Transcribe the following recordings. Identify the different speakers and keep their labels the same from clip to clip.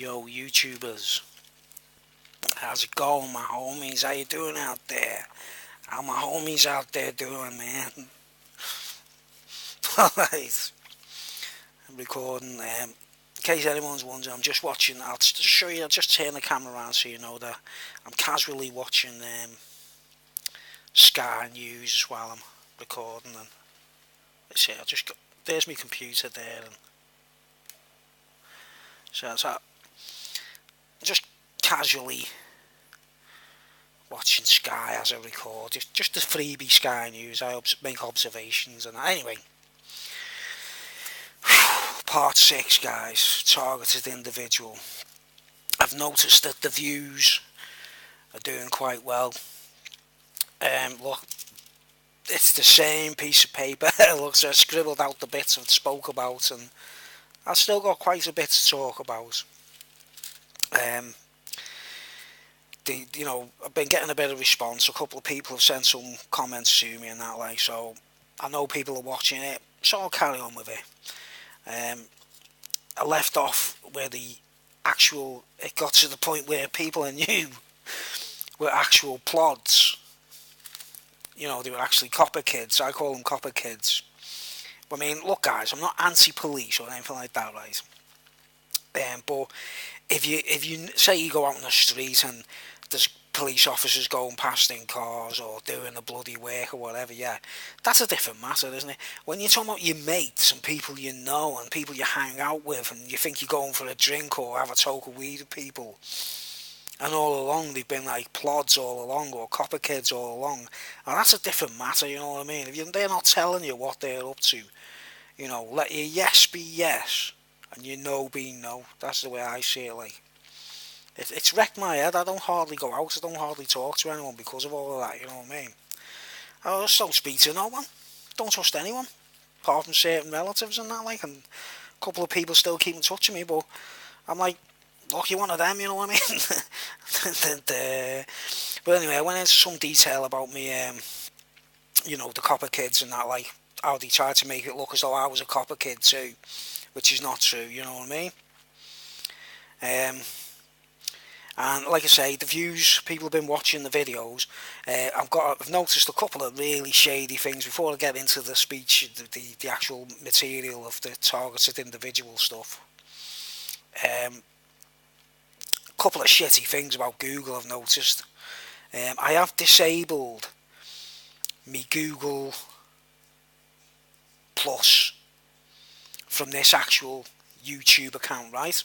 Speaker 1: Yo, YouTubers, how's it going, my homies? How you doing out there? How my homies out there doing, man? Alright, I'm recording. In case anyone's wondering, I'm just watching. I'll just show you. I'll just turn the camera around so you know that I'm casually watching Sky News while I'm recording. And let's see, there's my computer there, and so just casually watching Sky as I record, just the freebie Sky News. I make observations, and anyway, part 6, guys, targeted individual. I've noticed that the views are doing quite well. Look, it's the same piece of paper. Looks, I scribbled out the bits I've spoke about, and I've still got quite a bit to talk about. I've been getting a bit of response. A couple of people have sent some comments to me and that, like, so I know people are watching it, so I'll carry on with it. I left off where it got to the point where people I knew were actual plods. They were actually copper kids. I call them copper kids. I mean, look, guys, I'm not anti-police or anything like that, right? But if you say you go out on the street and there's police officers going past in cars or doing the bloody work or whatever, yeah, that's a different matter, isn't it? When you're talking about your mates and people you know and people you hang out with and you think you're going for a drink or have a toke of weed with people, and all along they've been like plods all along or copper kids all along, and that's a different matter, you know what I mean? If they're not telling you what they're up to, let your yes be yes and your no be no. That's the way I see it. Like, it's wrecked my head. I don't hardly go out. I don't hardly talk to anyone because of all of that. You know what I mean? I just don't speak to no one. Don't trust anyone, apart from certain relatives and that. Like, and a couple of people still keep in touch with me, but I'm like, lucky one of them. You know what I mean? But anyway, I went into some detail about me, the copper kids and that, like how they tried to make it look as though I was a copper kid too, which is not true. You know what I mean? And like I say, the views, people have been watching the videos. I've noticed a couple of really shady things before I get into the speech, the actual material of the targeted individual stuff. A couple of shitty things about Google I've noticed. I have disabled me Google Plus from this actual YouTube account, right?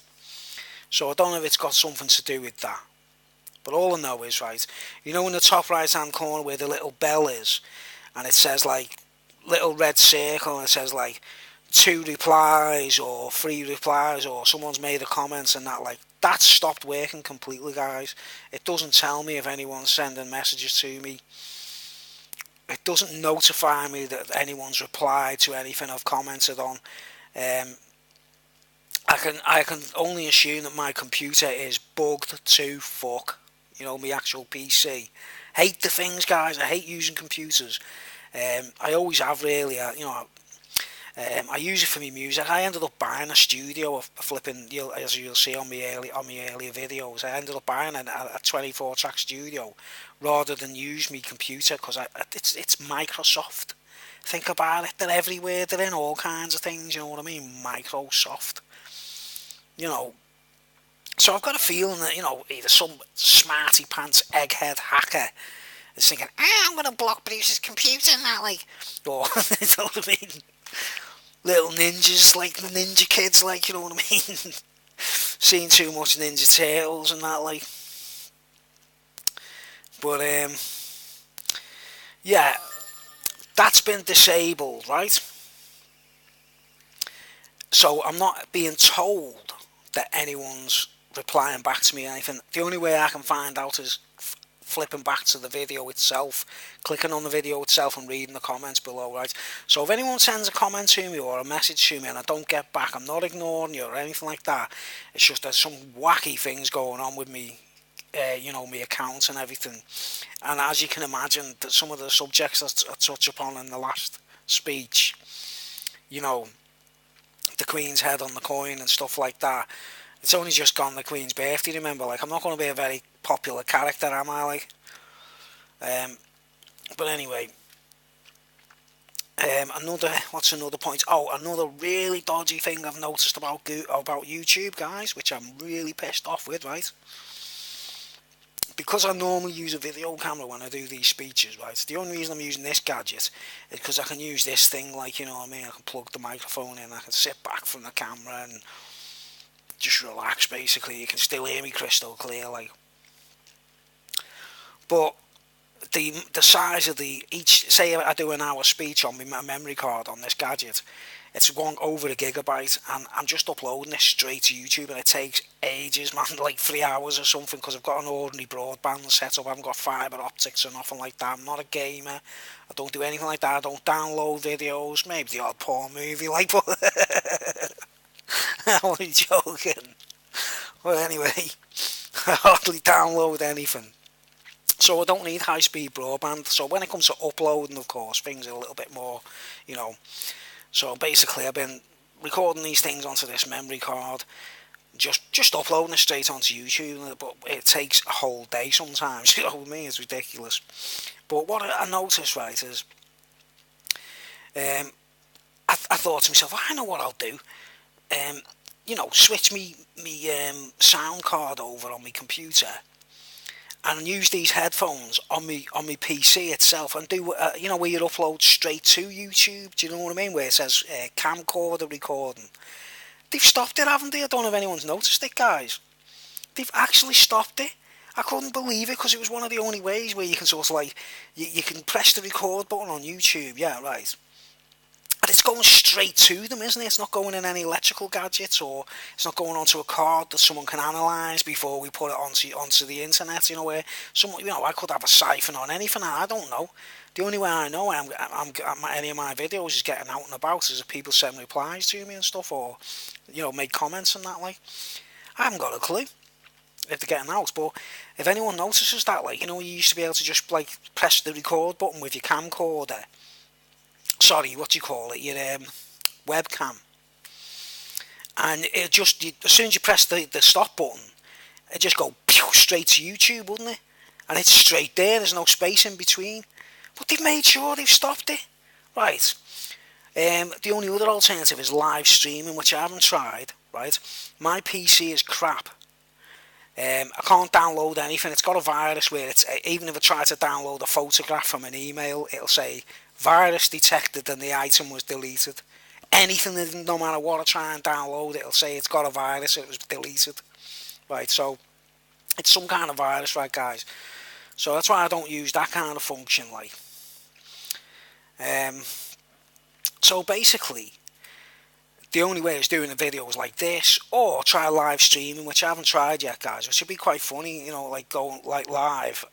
Speaker 1: So I don't know if it's got something to do with that. But all I know is, right, in the top right hand corner where the little bell is, and it says like little red circle, and it says like 2 replies or 3 replies or someone's made a comment and that, like, that's stopped working completely, guys. It doesn't tell me if anyone's sending messages to me. It doesn't notify me that anyone's replied to anything I've commented on. I can only assume that my computer is bugged to fuck. My actual PC. Hate the things, guys. I hate using computers. I always have, really. I use it for my music. I ended up buying a studio, as you'll see on my earlier videos. I ended up buying a 24-track studio rather than use my computer because it's Microsoft. Think about it. They're everywhere. They're in all kinds of things. You know what I mean? Microsoft. So I've got a feeling that, either some smarty pants egghead hacker is thinking, I'm going to block Bruce's computer and that, like, or, you know what I mean? Little ninjas, like the ninja kids, like, you know what I mean? Seeing too much Ninja Turtles and that, like. But, yeah, that's been disabled, right? So I'm not being told that anyone's replying back to me or anything. The only way I can find out is flipping back to the video itself, clicking on the video itself and reading the comments below, right? So if anyone sends a comment to me or a message to me and I don't get back, I'm not ignoring you or anything like that. It's just there's some wacky things going on with me, my accounts and everything. And as you can imagine, that some of the subjects I touch upon in the last speech, the Queen's head on the coin and stuff like that, It's only just gone the Queen's birthday, remember? Like, I'm not going to be a very popular character, am I? Like, um, but anyway, what's another point? Oh, another really dodgy thing I've noticed about YouTube, guys, which I'm really pissed off with, right? Because I normally use a video camera when I do these speeches, right? The only reason I'm using this gadget is because I can use this thing, like, you know what I mean? I can plug the microphone in, I can sit back from the camera and just relax, basically. You can still hear me crystal clear, like. But the size of each, say I do an hour speech on my memory card on this gadget, it's going over a gigabyte, and I'm just uploading this straight to YouTube, and it takes ages, man, like 3 hours or something, because I've got an ordinary broadband set up. I haven't got fibre optics or nothing like that. I'm not a gamer. I don't do anything like that. I don't download videos. Maybe the odd porn movie, like, but I'm only joking. Well, anyway, I hardly download anything. So I don't need high-speed broadband. So when it comes to uploading, of course, things are a little bit more, you know. So basically, I've been recording these things onto this memory card, just uploading it straight onto YouTube. But it takes a whole day sometimes. You know what I mean? It's ridiculous. But what I noticed, right, is I thought to myself, I know what I'll do. You know, switch me sound card over on my computer, and use these headphones on me PC itself, and do you know, where you upload straight to YouTube. Do you know what I mean? Where it says camcorder recording. They've stopped it, haven't they? I don't know if anyone's noticed it, guys. They've actually stopped it. I couldn't believe it, because it was one of the only ways where you can sort of like you can press the record button on YouTube. Yeah, right. And it's going straight to them, isn't it? It's not going in any electrical gadgets, or it's not going onto a card that someone can analyse before we put it onto the internet. You know, where someone, you know, I could have a siphon on anything. I don't know. The only way I know any of my videos is getting out and about is if people send replies to me and stuff, or, you know, make comments and that. Like, I haven't got a clue if they're getting out. But if anyone notices that, like, you know, you used to be able to just like press the record button with your camcorder. Sorry, what do you call it? Your webcam. And it just, as soon as you press the stop button, it just go pew, straight to YouTube, wouldn't it? And it's straight there. There's no space in between. But they've made sure they've stopped it. Right. The only other alternative is live streaming, which I haven't tried. Right. My PC is crap. I can't download anything. It's got a virus where it's, even if I try to download a photograph from an email, it'll say virus detected and the item was deleted. Anything, no matter what I try and download, it'll say it's got a virus, it was deleted. Right, so it's some kind of virus, right, guys? So that's why I don't use that kind of function, like. So basically, the only way is doing a videos like this, or try live streaming, which I haven't tried yet, guys. Which would be quite funny, you know, like going like live,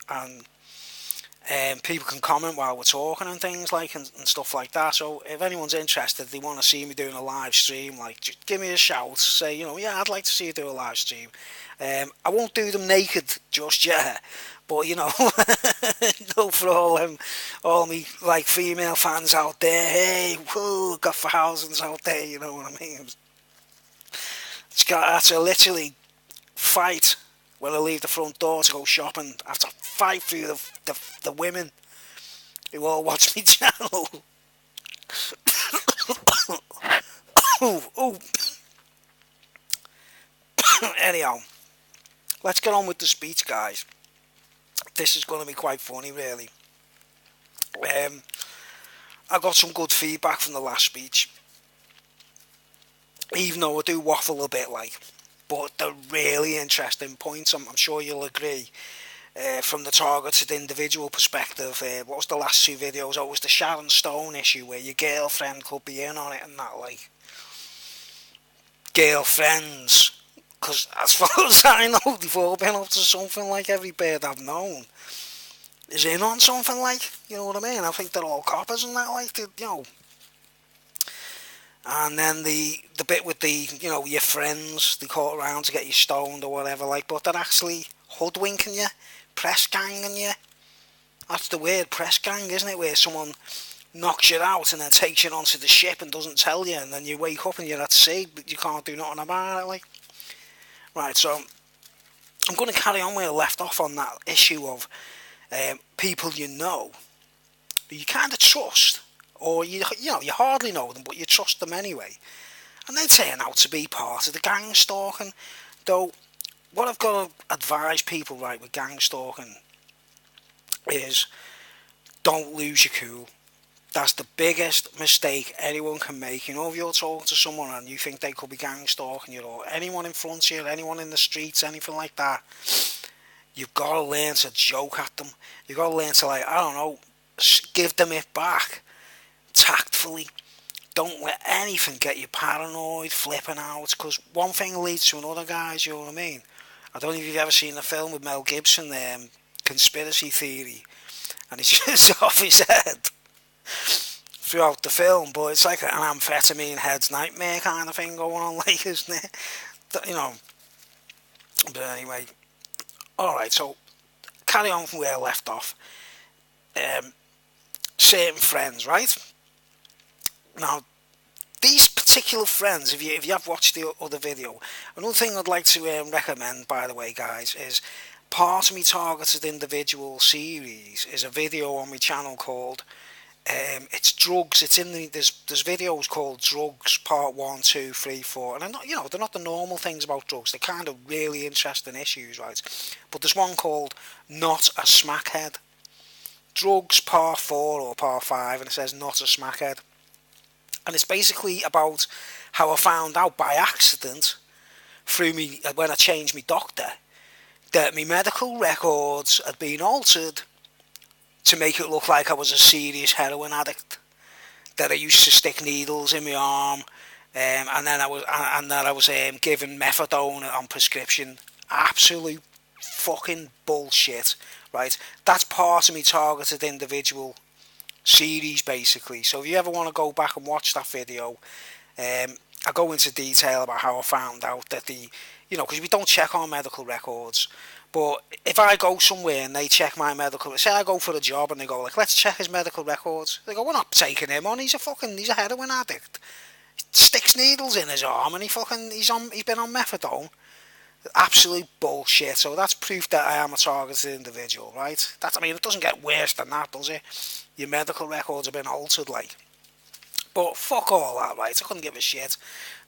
Speaker 1: and people can comment while we're talking and things like, and stuff like that. So if anyone's interested, they want to see me doing a live stream, like, just give me a shout, say, you know, yeah, I'd like to see you do a live stream. I won't do them naked just yet, but, you know, no, for all me like female fans out there, hey, whoa, got thousands out there, you know what I mean? I have to literally fight when I leave the front door to go shopping. I have to fight through the women who all watch my channel. oh. Anyhow, let's get on with the speech, guys. This is going to be quite funny, really. I got some good feedback from the last speech, even though I do waffle a bit, like, but they're really interesting points. I'm sure you'll agree. From the targeted individual perspective, what was the last two videos? Oh, it was the Sharon Stone issue where your girlfriend could be in on it and that, like, girlfriends. Because as far as I know, they've all been up to something. Like, every bird I've known is in on something, like, you know what I mean? I think they're all coppers and that, like, you know. And then the bit with the, you know, your friends, they call around to get you stoned or whatever, like, but they're actually hoodwinking you, press ganging you. That's the word, press gang, isn't it? Where someone knocks you out and then takes you onto the ship and doesn't tell you, and then you wake up and you're at sea, but you can't do nothing about it, like. Right, so I'm going to carry on where I left off on that issue of people you know, you kind of trust, or you know, you hardly know them, but you trust them anyway, and they turn out to be part of the gang stalking. Though, what I've got to advise people, right, with gang stalking is don't lose your cool. That's the biggest mistake anyone can make. You know, if you're talking to someone and you think they could be gang stalking you, or anyone in front of you, anyone in the streets, anything like that, you've got to learn to joke at them. You've got to learn to, like, I don't know, give them it back tactfully. Don't let anything get you paranoid, flipping out, because one thing leads to another, guys, you know what I mean? I don't know if you've ever seen the film with Mel Gibson, Conspiracy Theory, and he's just off his head throughout the film, but it's like an amphetamine head's nightmare kind of thing going on, like, isn't it? You know, but anyway, alright, so carry on from where I left off. Certain friends, right? Now, these particular friends, if you have watched the other video, another thing I'd like to recommend, by the way, guys, is part of my targeted individual series is a video on my channel called it's drugs. It's in there's videos called drugs part 1, 2, 3, 4, and they're not, you know, they're not the normal things about drugs. They're kind of really interesting issues, right? But there's one called Not a Smackhead. Drugs part 4 or part 5, and it says Not a Smackhead. And it's basically about how I found out by accident, through me, when I changed my doctor, that my medical records had been altered to make it look like I was a serious heroin addict. That I used to stick needles in my arm, and then I was given methadone on prescription. Absolute fucking bullshit, right? That's part of my targeted individual series, basically. So if you ever want to go back and watch that video, I go into detail about how I found out that because we don't check our medical records, but if I go somewhere and they check my medical, say I go for a job and they go like, let's check his medical records, they go, we're not taking him on, he's a heroin addict, he sticks needles in his arm and he's been on methadone. Absolute bullshit. So that's proof that I am a targeted individual, right? It doesn't get worse than that, does it? Your medical records have been altered, like. But fuck all that, right? I couldn't give a shit.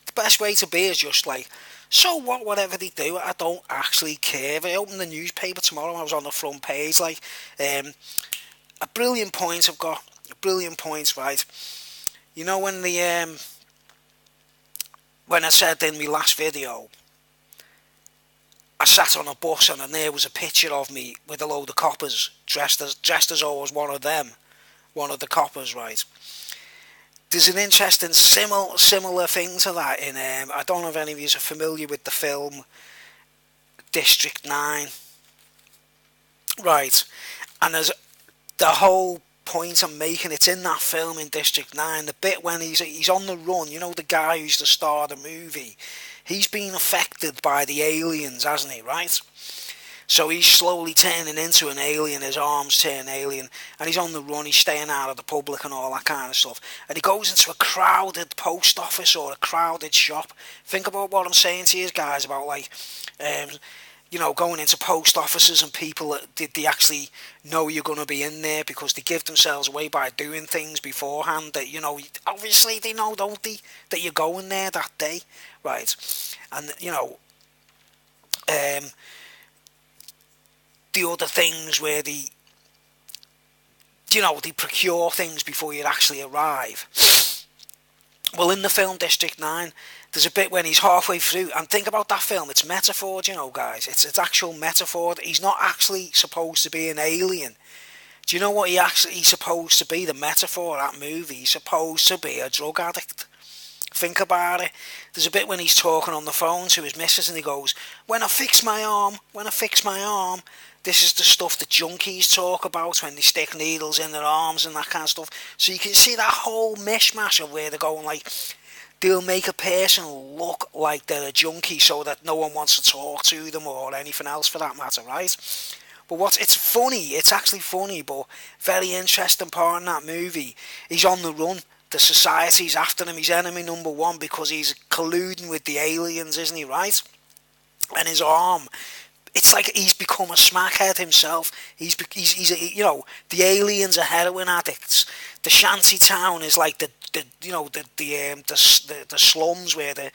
Speaker 1: The best way to be is just like, so what, whatever they do, I don't actually care. If I open the newspaper tomorrow, I was on the front page, like, a brilliant point I've got. A brilliant point, right? You know when when I said in my last video, I sat on a bus and there was a picture of me with a load of coppers, dressed as always one of the coppers, right? There's an interesting similar thing to that in, I don't know if any of you are familiar with the film District 9, right? And there's the whole point I'm making, it's in that film in District 9, the bit when he's on the run, you know, the guy who's the star of the movie, he's been affected by the aliens, hasn't he, right? So he's slowly turning into an alien, his arms turn alien, and he's on the run, he's staying out of the public and all that kind of stuff. And he goes into a crowded post office or a crowded shop. Think about what I'm saying to you guys about, like, going into post offices and people, they actually know you're going to be in there because they give themselves away by doing things beforehand that, obviously they know, don't they, that you're going there that day, right? And, the other things where they procure things before you actually arrive. Well, in the film District 9, there's a bit when he's halfway through, and think about that film, it's metaphor, guys, it's actual metaphor. He's not actually supposed to be an alien. Do you know what he's supposed to be, the metaphor of that movie? He's supposed to be a drug addict. Think about it. There's a bit when he's talking on the phone to his missus and he goes, when I fix my arm, this is the stuff that junkies talk about when they stick needles in their arms and that kind of stuff. So you can see that whole mishmash of where they're going, like, they'll make a person look like they're a junkie so that no one wants to talk to them or anything else for that matter, right? But it's funny, it's actually funny, but very interesting part in that movie. He's on the run. The society's after him. He's enemy number one because he's colluding with the aliens, isn't he, right? and his arm. It's like he's become a smackhead himself. The aliens are heroin addicts. The shanty town is like the slums where the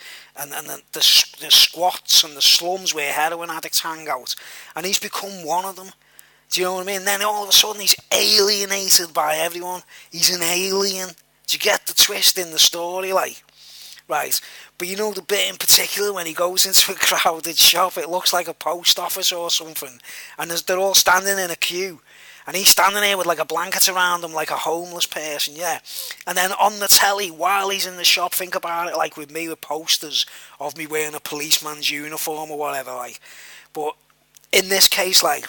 Speaker 1: squats and the slums where heroin addicts hang out, and he's become one of them. Do you know what I mean? Then all of a sudden he's alienated by everyone. He's an alien. Do you get the twist in the story, like? Right, but you know the bit in particular when he goes into a crowded shop, it looks like a post office or something, and they're all standing in a queue, and he's standing there with like a blanket around him like a homeless person, yeah. And then on the telly, while he's in the shop, think about it like with me with posters of me wearing a policeman's uniform or whatever, like. But in this case, like,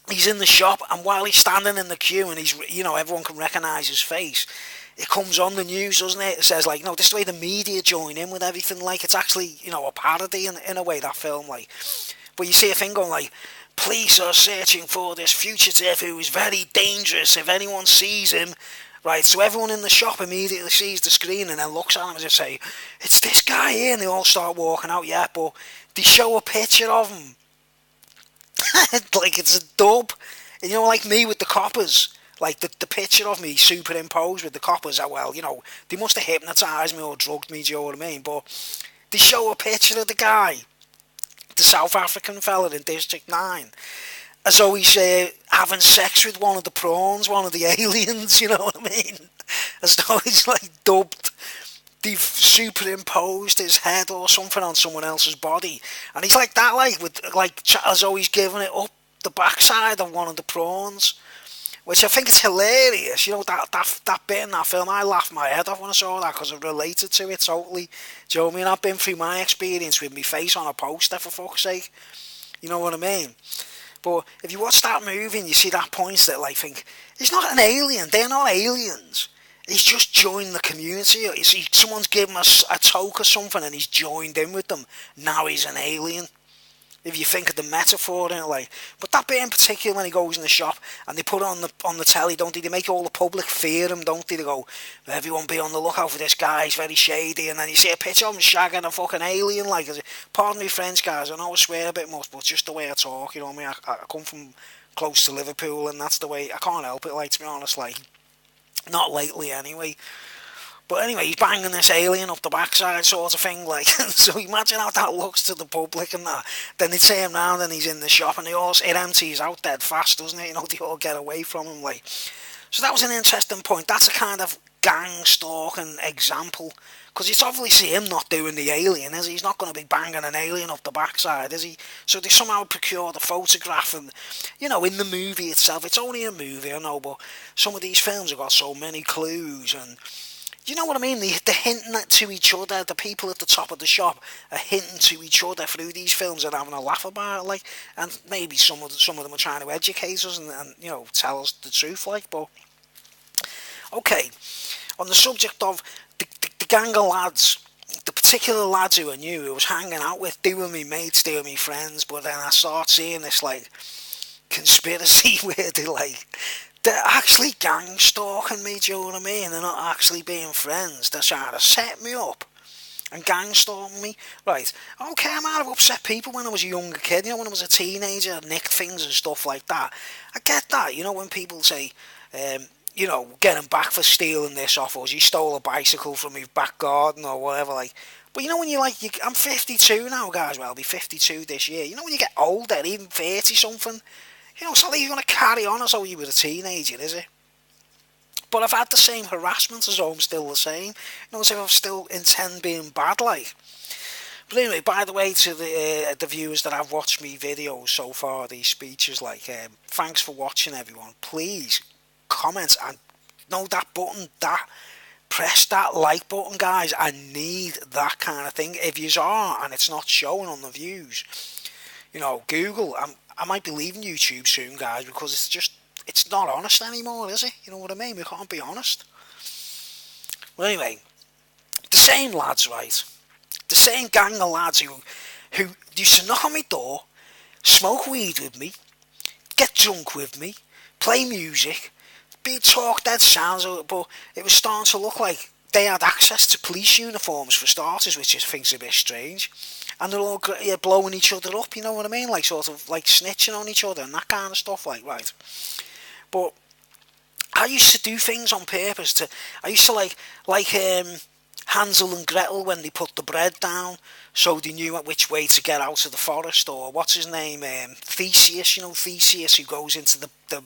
Speaker 1: he's in the shop, and while he's standing in the queue and everyone can recognise his face, it comes on the news, doesn't it? It says, like, this is the way the media join in with everything. Like, it's actually, a parody in a way, that film, like. But you see a thing going, like, police are searching for this fugitive who is very dangerous. If anyone sees him, right, so everyone in the shop immediately sees the screen and then looks at him as if say, it's this guy here, and they all start walking out, yeah, but they show a picture of him. Like, it's a dub. And, like me with the coppers. Like, the picture of me superimposed with the coppers, they must have hypnotised me or drugged me, do you know what I mean? But they show a picture of the guy, the South African fella in District 9, as though he's having sex with one of the prawns, one of the aliens, you know what I mean? As though he's, like, dubbed. They've superimposed his head or something on someone else's body. And he's like that, as though he's giving it up the backside of one of the prawns. Which I think is hilarious, that bit in that film. I laughed my head off when I saw that because I related to it totally. Do you know what I mean? I've been through my experience with my face on a poster, for fuck's sake. You know what I mean? But if you watch that movie and you see that point that, like, think, he's not an alien, they're not aliens. He's just joined the community. You see, someone's given him a toke or something and he's joined in with them. Now he's an alien. If you think of the metaphor in it, like. But that bit in particular when he goes in the shop and they put it on the telly, don't they? They make all the public fear him, don't they? They go, everyone be on the lookout for this guy, he's very shady. And then you see a picture of him shagging a fucking alien, like. Pardon me French, guys, I know I swear a bit much, but just the way I talk, you know what I mean? I come from close to Liverpool and that's the way, I can't help it, like, to be honest, like. Not lately anyway. But anyway, he's banging this alien up the backside sort of thing, like. So imagine how that looks to the public and that. Then they take him round and he's in the shop and it empties out dead fast, doesn't it? They all get away from him, like. So that was an interesting point. That's a kind of gang stalking example. Because it's obviously him not doing the alien, is he? He's not going to be banging an alien up the backside, is he? So they somehow procure the photograph and, in the movie itself, it's only a movie, I know, but some of these films have got so many clues and... You know what I mean? They're hinting to each other. The people at the top of the shop are hinting to each other through these films and having a laugh about it, like. And maybe some of them are trying to educate us and tell us the truth, like. But okay, on the subject of the gang of lads, the particular lads who I knew, who I was hanging out with, they were me mates, they were me friends. But then I started seeing this like conspiracy where they're actually gang stalking me, do you know what I mean? They're not actually being friends. They're trying to set me up and gang stalking me. Right, okay, I might have upset people when I was a younger kid, when I was a teenager, nicked things and stuff like that. I get that, when people say, get him back for stealing this off us, he stole a bicycle from my back garden or whatever, like. But when you're like, I'm 52 now, guys, well, I'll be 52 this year. When you get older, even 30-something, it's not like you're going to carry on as though you were a teenager, is it? But I've had the same harassment as though I'm still the same. As if I still intend being bad, like. But anyway, by the way, to the viewers that have watched me videos so far, these speeches, like, thanks for watching, everyone. Please, comment and that button, press that like button, guys. I need that kind of thing. If you are, and it's not showing on the views, Google, I might be leaving YouTube soon, guys, because it's not honest anymore, is it? You know what I mean? We can't be honest. Well, anyway, the same lads, right? The same gang of lads who used to knock on my door, smoke weed with me, get drunk with me, play music, talk dead sounds, but it was starting to look like they had access to police uniforms for starters, which I think's a bit strange. and they're all blowing each other up, you know what I mean? Like sort of like snitching on each other and that kind of stuff, like, right. But I used to do things on purpose to. I used to like Hansel and Gretel when they put the bread down, so they knew which way to get out of the forest. Or what's his name, Theseus. You know Theseus, who goes into the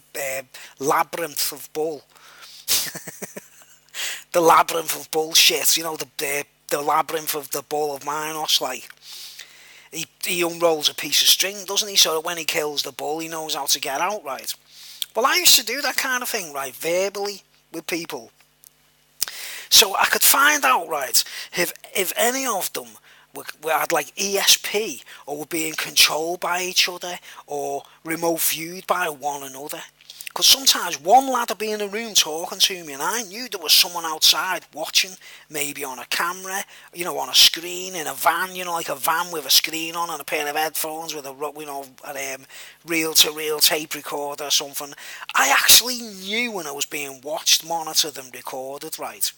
Speaker 1: labyrinth of bull, the labyrinth of bullshit. You know the labyrinth of the ball of Minos. Like he unrolls a piece of string, doesn't he? So that when he kills the bull, he knows how to get out, right? Well, I used to do that kind of thing, right, verbally with people. So I could find out, right, if any of them had like ESP or were being controlled by each other or remote viewed by one another. Because sometimes one lad would be in a room talking to me and I knew there was someone outside watching, maybe on a camera, you know, on a screen, in a van, you know, like a van with a screen on and a pair of headphones with a, you know, a reel-to-reel tape recorder or something. I actually knew when I was being watched, monitored and recorded, right?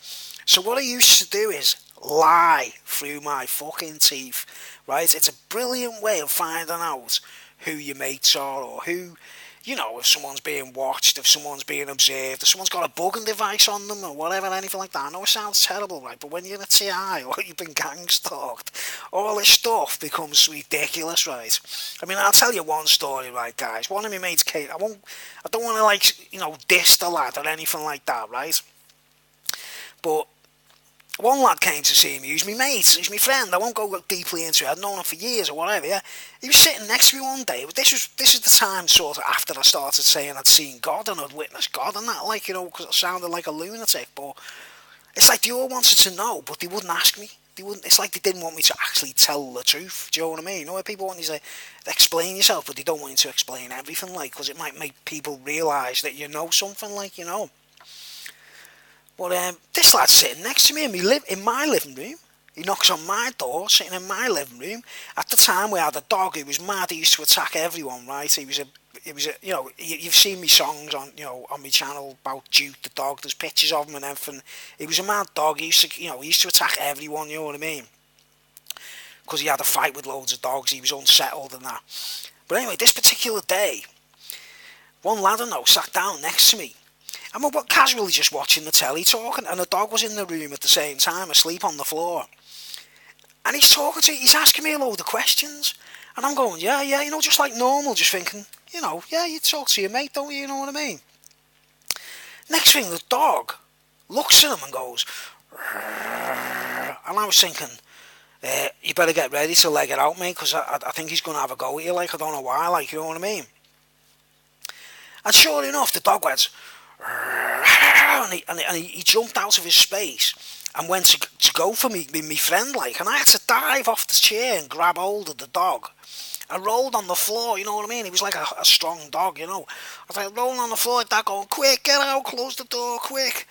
Speaker 1: So what I used to do is lie through my fucking teeth, right? It's a brilliant way of finding out who your mates are or who... You know, if someone's being watched, if someone's being observed, if someone's got a bugging device on them or whatever, anything like that. I know it sounds terrible, right? But when you're in a TI or you've been gang stalked, all this stuff becomes ridiculous, right? I mean, I'll tell you one story, right, guys? One of my mates, Kate, I don't want to, like, you know, diss the lad or anything like that, right? But one lad came to see me. He was my mate. He's my friend. I won't go deeply into it. I'd known him for years or whatever. Yeah, he was sitting next to me one day. This is the time sort of after I started saying I'd seen God and I'd witnessed God and that, like, you know, because I sounded like a lunatic. But it's like they all wanted to know, but they wouldn't ask me. They wouldn't. It's like they didn't want me to actually tell the truth. Do you know what I mean? You know, where people want you to explain yourself, but they don't want you to explain everything, like, because it might make people realise that you know something, like, you know. But this lad's sitting next to me in my living room. He knocks on my door, sitting in my living room. At the time, we had a dog who was mad. He used to attack everyone, right? He was a, you know, you've seen me songs on, you know, on my channel about Duke the dog. There's pictures of him and everything. He was a mad dog. He used to attack everyone. You know what I mean? Because he had a fight with loads of dogs. He was unsettled and that. But anyway, this particular day, one lad I know sat down next to me. And we're casually just watching the telly talking, and the dog was in the room at the same time, asleep on the floor. And he's asking me a load of questions. And I'm going, yeah, you know, just like normal, just thinking, you know, yeah, you talk to your mate, don't you, you know what I mean? Next thing, the dog looks at him and goes, "Rrrr." And I was thinking, you better get ready to leg it out, mate, because I think he's going to have a go at you, like, I don't know why, like, you know what I mean? And sure enough, the dog went... And he jumped out of his space and went to go for me friend, like, and I had to dive off the chair and grab hold of the dog. I rolled on the floor, you know what I mean? He was like a strong dog, you know. I was like rolling on the floor like that, going, quick, get out, close the door, quick.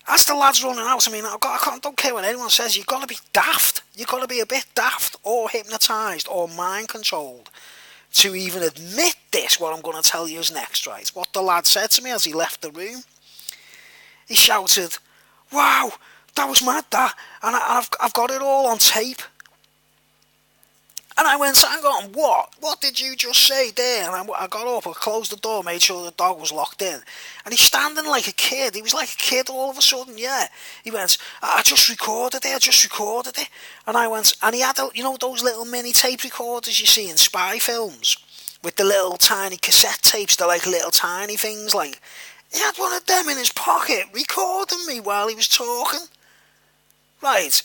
Speaker 1: As the lad's running out, I mean, I don't care what anyone says, you've got to be daft. You've got to be a bit daft or hypnotised or mind controlled to even admit this, what I'm going to tell you is next, right? What the lad said to me as he left the room. He shouted, "Wow, that was mad, that, and I've got it all on tape." And I went, hang on, what? What did you just say there? And I got up, I closed the door, made sure the dog was locked in. And he's standing like a kid. He was like a kid all of a sudden, yeah. He went, I just recorded it. And I went, and he had, you know, those little mini tape recorders you see in spy films? With the little tiny cassette tapes, they're like little tiny things, like. He had one of them in his pocket, recording me while he was talking. Right.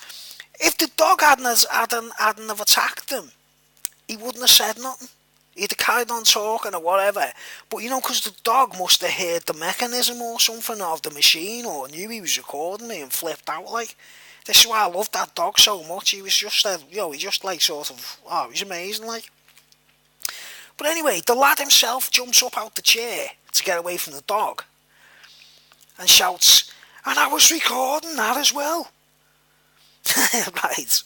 Speaker 1: If the dog hadn't have attacked him, he wouldn't have said nothing. He'd have carried on talking or whatever. But, you know, because the dog must have heard the mechanism or something of the machine or knew he was recording me and flipped out, like. This is why I loved that dog so much. He was just, you know, he just, like, sort of, oh, he was amazing, like. But anyway, the lad himself jumps up out the chair to get away from the dog and shouts, "And I was recording that as well." Right.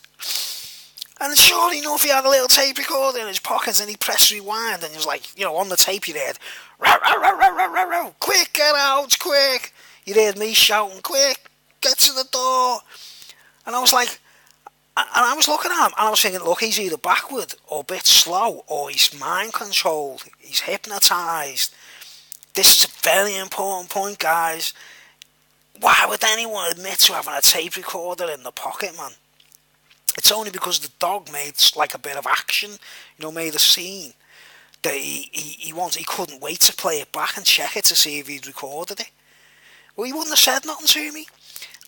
Speaker 1: And sure enough, he had a little tape recorder in his pocket and he pressed rewind and he was like, you know, on the tape you heard, "Row, row, row, row, row, row, row. Quick, get out, quick." You heard me shouting, "Quick, get to the door." And I was like, And I was looking at him and I was thinking, look, he's either backward or a bit slow or he's mind controlled, he's hypnotised. This is a very important point, guys. Why would anyone admit to having a tape recorder in the pocket, man? It's only because the dog made like a bit of action, made a scene that he couldn't wait to play it back and check it to see if he'd recorded it. Well, he wouldn't have said nothing to me.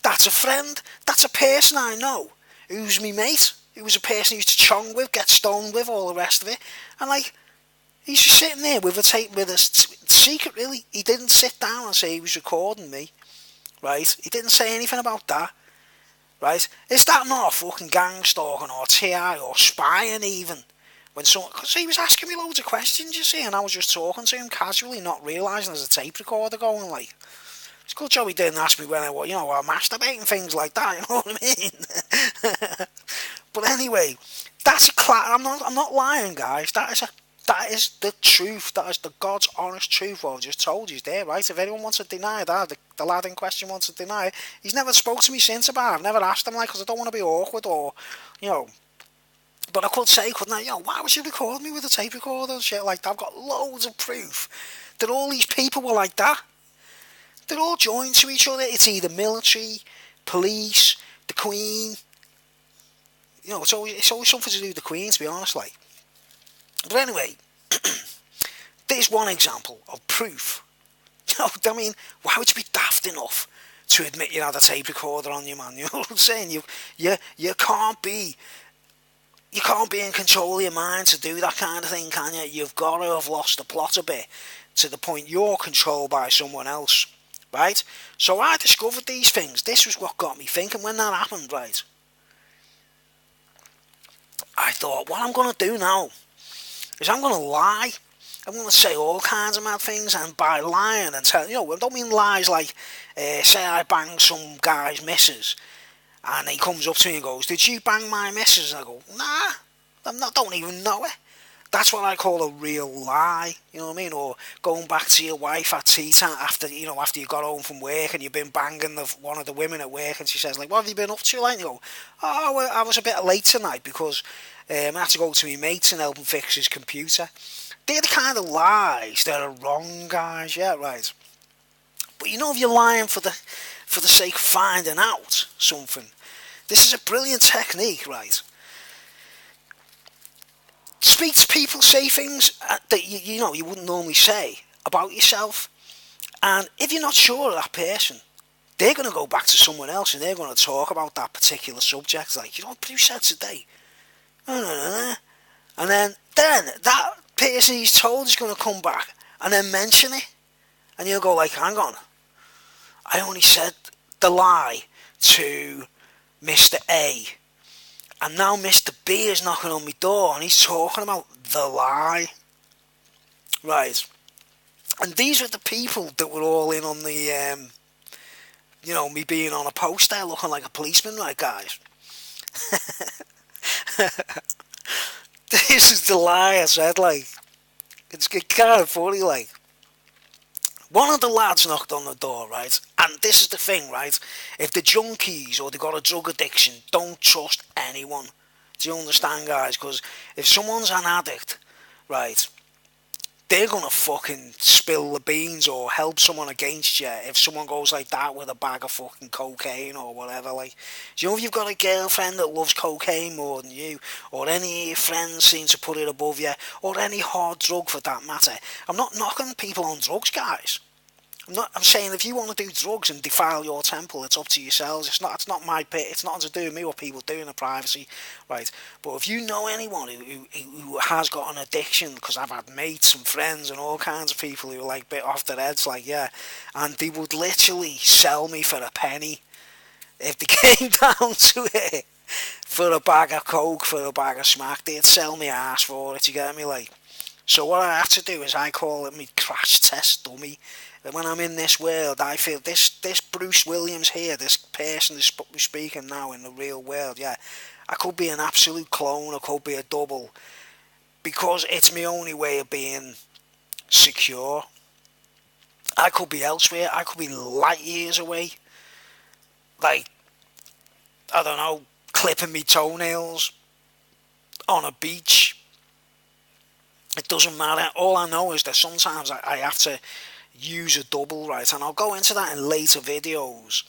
Speaker 1: That's a friend. That's a person I know who's me mate. Who was a person I used to chong with, get stoned with, all the rest of it. And like, he's just sitting there with a tape, with a secret. Really, he didn't sit down and say he was recording me. Right? He didn't say anything about that. Right? Is that not fucking gang stalking or TI or spying even? Because he was asking me loads of questions, you see, and I was just talking to him casually, not realising there's a tape recorder going, like. It's good job he didn't ask me when I was, masturbating, things like that, you know what I mean? But anyway, that's I'm not lying, guys. That is the truth. That is the God's honest truth. What I've just told you there, right? If anyone wants to deny that, the lad in question wants to deny it, he's never spoke to me since about it. I've never asked him, like, because I don't want to be awkward or, But I could say, couldn't I, why would you record me with a tape recorder and shit like that? I've got loads of proof that all these people were like that. They're all joined to each other. It's either military, police, the Queen. It's always something to do with the Queen, to be honest, like. But anyway, there's one example of proof. I mean, why would you be daft enough to admit you had a tape recorder on you, man? You know what I'm saying? You can't be in control of your mind to do that kind of thing, can you? You've got to have lost the plot a bit to the point you're controlled by someone else. Right? So I discovered these things. This was what got me thinking when that happened, right? I thought, what I'm going to do now is I'm going to lie. I'm going to say all kinds of mad things, and by lying and telling, I don't mean lies like, say I bang some guy's missus, and he comes up to me and goes, did you bang my missus? And I go, nah, I don't even know it. That's what I call a real lie, you know what I mean? Or going back to your wife at tea time after you got home from work and you've been banging one of the women at work, and she says, like, what have you been up to? Like, and you go, oh, well, I was a bit late tonight because I had to go to my mates and help him fix his computer. They're the kind of lies that are wrong, guys, yeah, right. But if you're lying for the sake of finding out something, this is a brilliant technique, right? Speak to people, say things that you wouldn't normally say about yourself, and if you're not sure of that person, they're going to go back to someone else and they're going to talk about that particular subject, like, what Bruce said today, and then that person he's told is going to come back and then mention it, and you'll go like, hang on, I only said the lie to Mr. A, and now Mr. B is knocking on my door and he's talking about the lie. Right. And these were the people that were all in on the, me being on a post there looking like a policeman, right, guys? This is the lie I said, like. It's kind of funny, like. One of the lads knocked on the door, right? And this is the thing, right? If they're junkies or they've got a drug addiction, don't trust anyone. Do you understand, guys? Because if someone's an addict, right, they're going to fucking spill the beans or help someone against you if someone goes like that with a bag of fucking cocaine or whatever. Like, do you know if you've got a girlfriend that loves cocaine more than you, or any of your friends seem to put it above you, or any hard drug for that matter? I'm not knocking people on drugs, guys. I'm saying if you want to do drugs and defile your temple, it's up to yourselves. It's not my bit. It's nothing to do with me, what people do in the privacy, right? But if you know anyone who has got an addiction, because I've had mates and friends and all kinds of people who are like bit off their heads, like, yeah, and they would literally sell me for a penny if they came down to it, for a bag of coke, for a bag of smack. They'd sell me ass for it, you get me? Like, so what I have to do is I call it me crash test dummy. When I'm in this world, I feel this Bruce Williams here, this person who's speaking now in the real world, yeah, I could be an absolute clone, I could be a double, because it's my only way of being secure. I could be elsewhere, I could be light years away, like, I don't know, clipping me toenails on a beach. It doesn't matter. All I know is that sometimes I have to use a double, right? And I'll go into that in later videos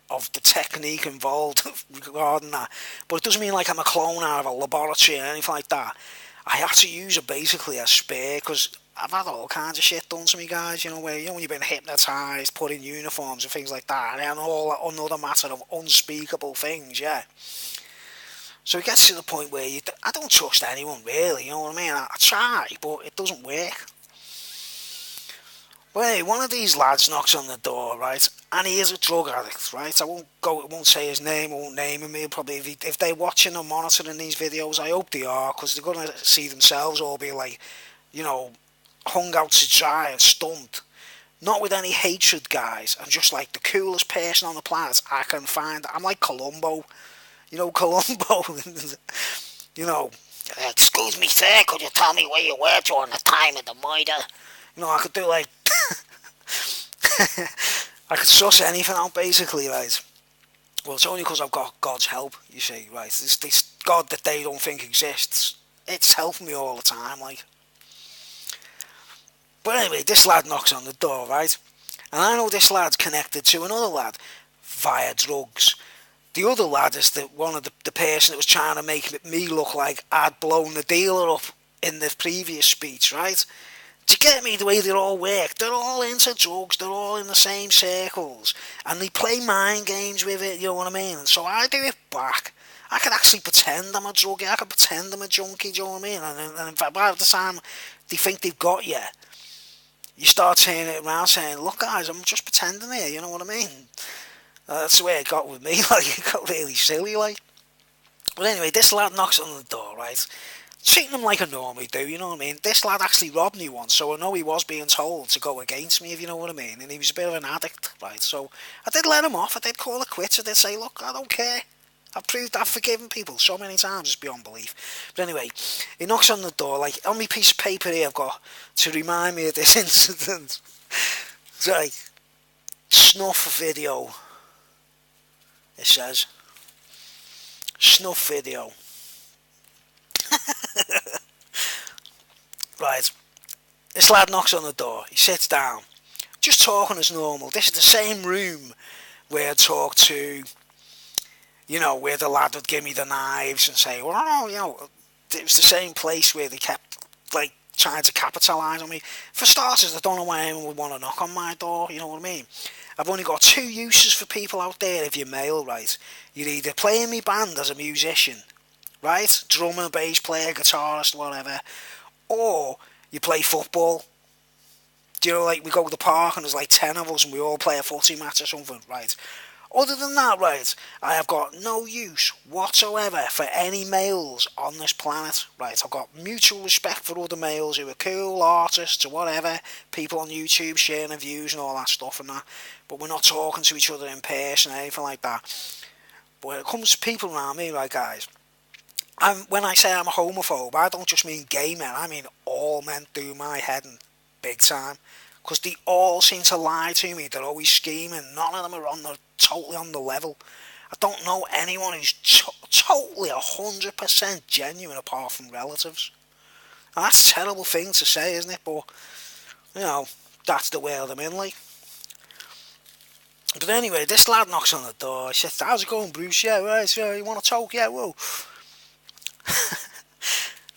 Speaker 1: of the technique involved regarding that. But it doesn't mean like I'm a clone out of a laboratory or anything like that. I have to use it basically as spare, because I've had all kinds of shit done to me, guys, where, when you've been hypnotised, put in uniforms and things like that, and all another matter of unspeakable things, yeah. So it gets to the point where I don't trust anyone, really, you know what I mean? I try, but it doesn't work. But anyway, one of these lads knocks on the door, right, and he is a drug addict, right? I won't say his name, I won't name him. He'll probably, if they're watching or monitoring these videos, I hope they are, because they're going to see themselves all be like, hung out to dry and stumped. Not with any hatred, guys. I'm just like the coolest person on the planet I can find. I'm like Columbo. Columbo. Excuse me, sir, could you tell me where you were during the time of the murder? I could do like... I could suss anything out, basically, right? Well, it's only because I've got God's help, you see, right? This God that they don't think exists, it's helping me all the time, like... But anyway, this lad knocks on the door, right? And I know this lad's connected to another lad via drugs. The other lad is the person that was trying to make me look like I'd blown the dealer up in the previous speech, right? To get me the way they all work, they're all into drugs, they're all in the same circles, and they play mind games with it, you know what I mean? And so I do it back. I can actually pretend I'm a druggie, I can pretend I'm a junkie, do you know what I mean? And in fact, by the time they think they've got you, you start turning it around saying, look guys, I'm just pretending here, you know what I mean? That's the way it got with me, like, it got really silly, like. But anyway, this lad knocks on the door, right? Treating him like I normally do, you know what I mean? This lad actually robbed me once, so I know he was being told to go against me, if you know what I mean. And he was a bit of an addict, right? So I did let him off, I did call it quits, I did say, look, I don't care. I've forgiven people so many times, it's beyond belief. But anyway, he knocks on the door, like, on my piece of paper here I've got to remind me of this incident. It's like, snuff video. It says, snuff video. Right, this lad knocks on the door, he sits down, just talking as normal. This is the same room where I talked to, where the lad would give me the knives and say, well, it was the same place where they kept, like, trying to capitalise on me. For starters, I don't know why anyone would want to knock on my door, you know what I mean? I've only got two uses for people out there if you're male, right? You're either playing me band as a musician, right? Drummer, bass player, guitarist, whatever. Or you play football. Do you know, like, we go to the park and there's like 10 of us and we all play a footy match or something, right? Other than that, right, I have got no use whatsoever for any males on this planet, right? I've got mutual respect for other males who are cool, artists or whatever, people on YouTube sharing their views and all that stuff and that, but we're not talking to each other in person or anything like that. But when it comes to people around me, right, guys, when I say I'm a homophobe, I don't just mean gay men, I mean all men do my head in big time. Because they all seem to lie to me, they're always scheming, none of them are totally on the level. I don't know anyone who's totally 100% genuine apart from relatives. And that's a terrible thing to say, isn't it? But, that's the world I'm in, like. But anyway, this lad knocks on the door, he says, how's it going, Bruce? Yeah, right, yeah, you want to talk? Yeah, whoa.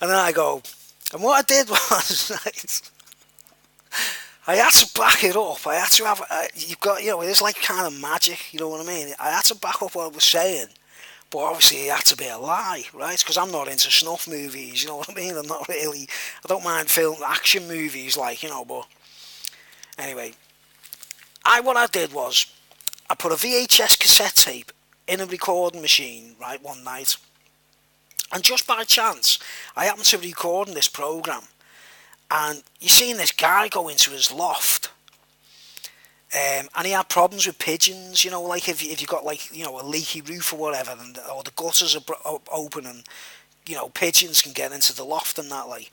Speaker 1: And then I go, and what I did was, right, I had to back it up. I had to have, it's like kind of magic, you know what I mean? I had to back up what I was saying, but obviously it had to be a lie, right? Because I'm not into snuff movies, you know what I mean? I don't mind film action movies, like, but anyway, what I did was, I put a VHS cassette tape in a recording machine, right, one night, and just by chance, I happened to be recording this program. And you seen this guy go into his loft, and he had problems with pigeons, like if you've got like, a leaky roof or whatever, or the gutters are open and, pigeons can get into the loft and that, like.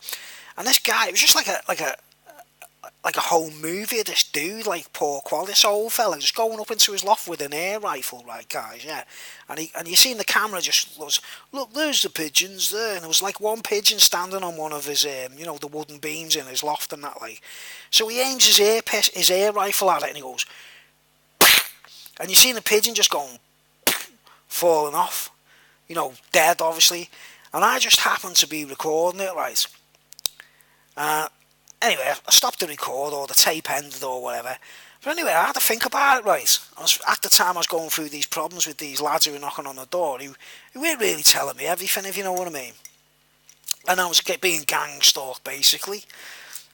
Speaker 1: And this guy, it was just like like a whole movie of this dude, like poor quality, this old fella just going up into his loft with an air rifle, right, guys, yeah. And you seen the camera just was, look, there's the pigeons there, and there was like one pigeon standing on one of his, the wooden beams in his loft and that, like. So he aims his air rifle at it, and he goes, and you seen the pigeon just going, falling off, dead, obviously. And I just happened to be recording it, right. Anyway, I stopped the record, or the tape ended, or whatever. But anyway, I had to think about it, right. At the time I was going through these problems with these lads who were knocking on the door, who weren't really telling me everything, if you know what I mean. And I was being gang stalked, basically.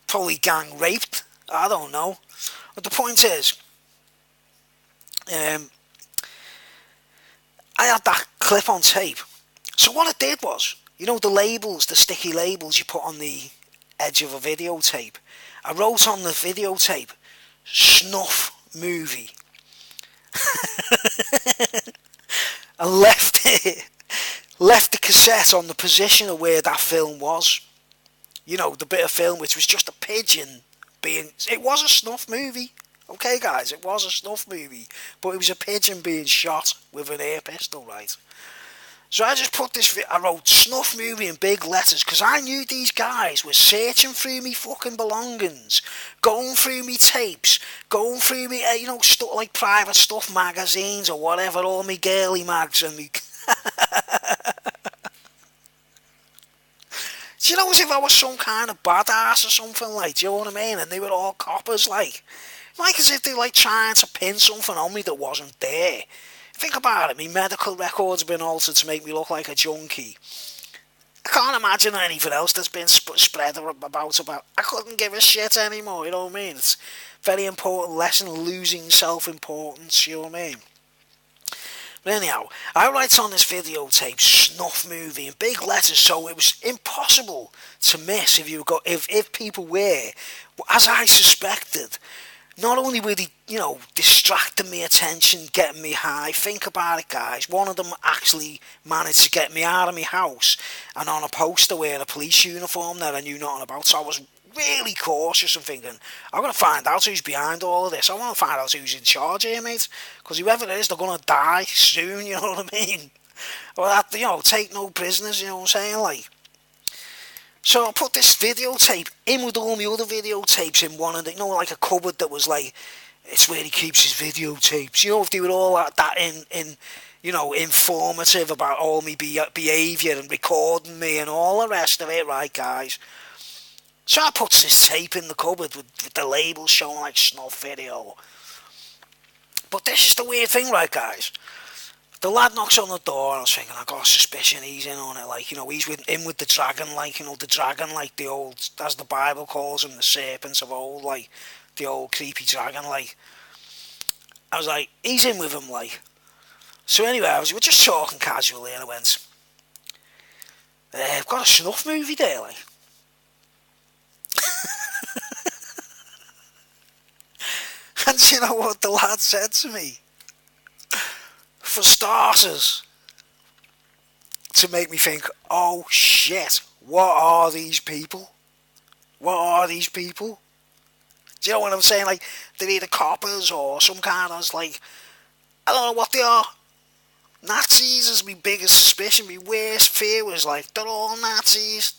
Speaker 1: Probably gang raped, I don't know. But the point is, I had that clip on tape. So what I did was, the labels, the sticky labels you put on the edge of a videotape. I wrote on the videotape, snuff movie. And left the cassette on the position of where that film was. The bit of film which was just a pigeon it was a snuff movie. Okay, guys, it was a snuff movie. But it was a pigeon being shot with an air pistol, right? So I just I wrote snuff movie in big letters, because I knew these guys were searching through me fucking belongings, going through me tapes, going through me, stuff like private stuff magazines or whatever, all me girly mags and me. Do you know, as if I was some kind of badass or something, like, do you know what I mean? And they were all coppers, like as if they trying to pin something on me that wasn't there. Think about it, my medical records have been altered to make me look like a junkie. I can't imagine anything else that's been spread about. I couldn't give a shit anymore, you know what I mean? It's a very important lesson, losing self-importance, you know what I mean? But anyhow, I write on this videotape, snuff movie, in big letters, so it was impossible to miss if people were, as I suspected. Not only were they, distracting me attention, getting me high. Think about it, guys. One of them actually managed to get me out of my house and on a poster wearing a police uniform that I knew nothing about. So I was really cautious and thinking, I'm going to find out who's behind all of this. I want to find out who's in charge here, mate. Because whoever it is, they're going to die soon, you know what I mean? Or that, take no prisoners, you know what I'm saying? Like. So I put this videotape in with all my other videotapes in one of the, like a cupboard that was like, it's where he keeps his videotapes. If they were all like that informative about all my behaviour and recording me and all the rest of it, right, guys? So I put this tape in the cupboard with the label showing like snuff video. But this is the weird thing, right, guys? The lad knocks on the door and I was thinking, I got a suspicion he's in on it, like, he's in with the dragon, like, the dragon, like the old, as the Bible calls him, the serpents of old, like, the old creepy dragon, like. I was like, he's in with him, like. So anyway, we're just talking casually and I went, I've got a snuff movie there, like. And you know what the lad said to me? For starters, to make me think, oh shit, what are these people? What are these people? Do you know what I'm saying? Like, they're either coppers or some kind of, like, I don't know what they are. Nazis is my biggest suspicion. My worst fear was like, they're all Nazis.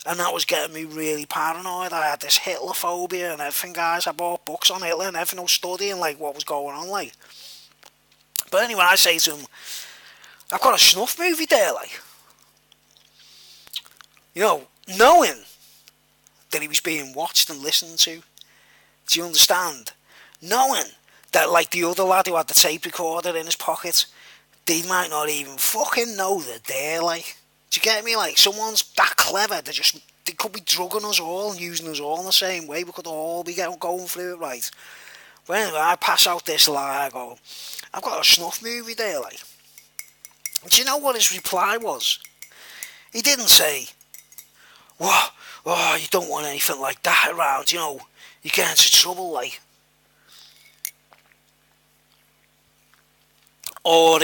Speaker 1: And that was getting me really paranoid. I had this Hitler phobia and everything, guys. I bought books on Hitler and everything, I was studying, like, what was going on, like. But anyway, I say to him, I've got a snuff movie there, like. Knowing that he was being watched and listened to. Do you understand? Knowing that, like, the other lad who had the tape recorder in his pocket, they might not even fucking know they're there, like. Do you get me? Like, someone's that clever, they could be drugging us all and using us all in the same way. We could all be going through it, right? But anyway, I pass out this lie, I go, I've got a snuff movie there, like. And do you know what his reply was? He didn't say, what? Oh, you don't want anything like that around, you get into trouble, like. Or,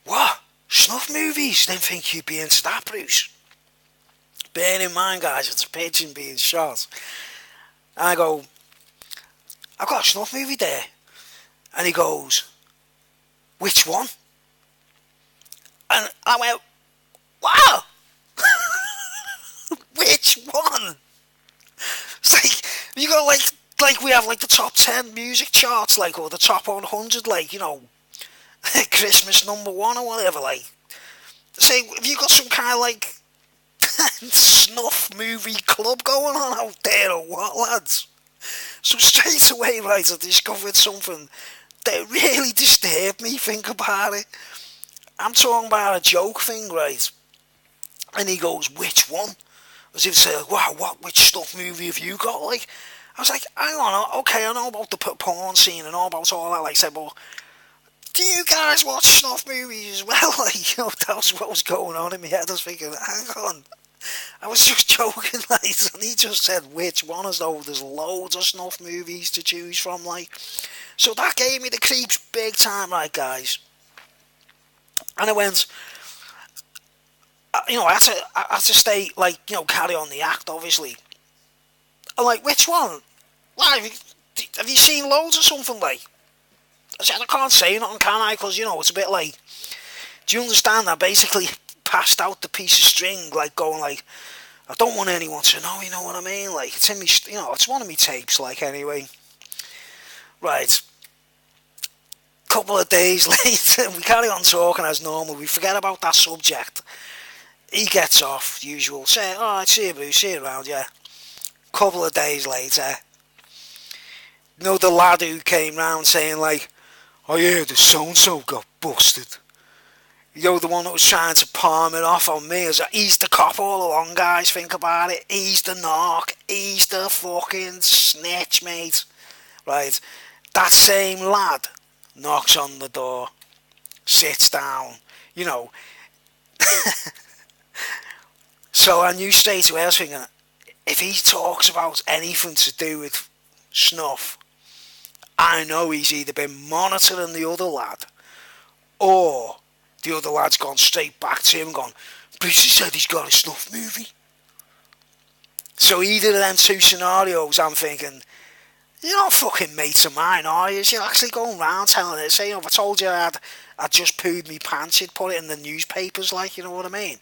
Speaker 1: what? Snuff movies? Didn't think you'd be into that, Bruce. Bear in mind, guys, it's a pigeon being shot. And I go, I've got a snuff movie there. And he goes, which one? And I went, wow! Which one? It's like, you got like we have like the top 10 music charts, like, or the top 100, like, you know, Christmas #1 or whatever, like. Say, have you got some kind of like snuff movie club going on out there or what, lads? So straight away, right, I discovered something that really disturbed me. Think about it. I'm talking about a joke thing, right? And he goes, which one? As if to say, like, wow, which snuff movie have you got? Like, I was like, hang on, okay, I know about the porn scene and all about all that. Like I said, but do you guys watch snuff movies as well? Like, you know, that was what was going on in my head. I was thinking, hang on, I was just joking, like, and he just said which one, as though there's loads of snuff movies to choose from, like. So that gave me the creeps big time, right, guys. And I went, you know, I had to stay, like, you know, carry on the act, obviously. I'm like, which one? Like, have you seen loads or something, like? I said, I can't say nothing, can I? Because, you know, it's a bit like, do you understand? I basically passed out the piece of string, like, going, like, I don't want anyone to know, you know what I mean? Like, it's in me, you know, it's one of me tapes, like, anyway. Right. Couple of days later, we carry on talking as normal. We forget about that subject. He gets off, usual. Say, alright, see you, boo, see you around, yeah. Couple of days later, you know, the lad who came round saying, like, oh yeah, the so-and-so got busted. You know, the one that was trying to palm it off on me. He's the cop all along, guys, think about it. He's the narc. He's the fucking snitch, mate. Right, that same lad knocks on the door, sits down, you know. So I knew straight away, I was thinking, if he talks about anything to do with snuff, I know he's either been monitoring the other lad, or the other lad's gone straight back to him and gone, Brucey said he's got a snuff movie. So either of them two scenarios, I'm thinking, you're not fucking mates of mine, are you? You're actually going round telling it, saying, if I told you I'd just pooed me pants, you'd put it in the newspapers, like, you know what I mean?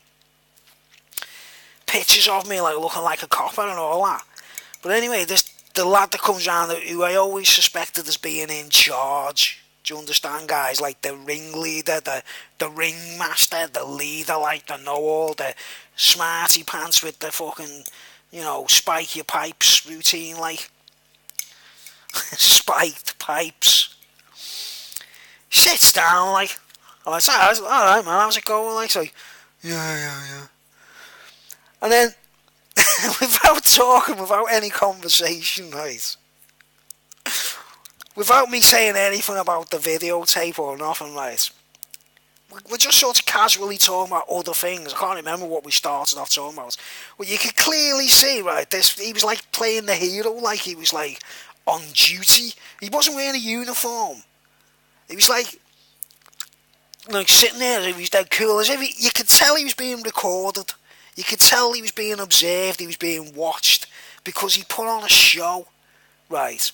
Speaker 1: Pictures of me, like, looking like a copper and all that. But anyway, the lad that comes round, who I always suspected as being in charge, do you understand, guys? Like the ringleader, the ringmaster, the leader, like the know-all, the smarty pants with the fucking, you know, spike your pipes routine, like. Spiked pipes. Sits down, like, I'm like, alright man, how's it going? Like, so, yeah. And then, without talking, without any conversation, right, without me saying anything about the videotape or nothing, right, we're just sort of casually talking about other things. I can't remember what we started off talking about. Well, you could clearly see, right, he was like playing the hero, like he was like on duty. He wasn't wearing a uniform. He was like sitting there as if he was dead cool, as if you could tell he was being recorded. You could tell he was being observed, he was being watched, because he put on a show, right?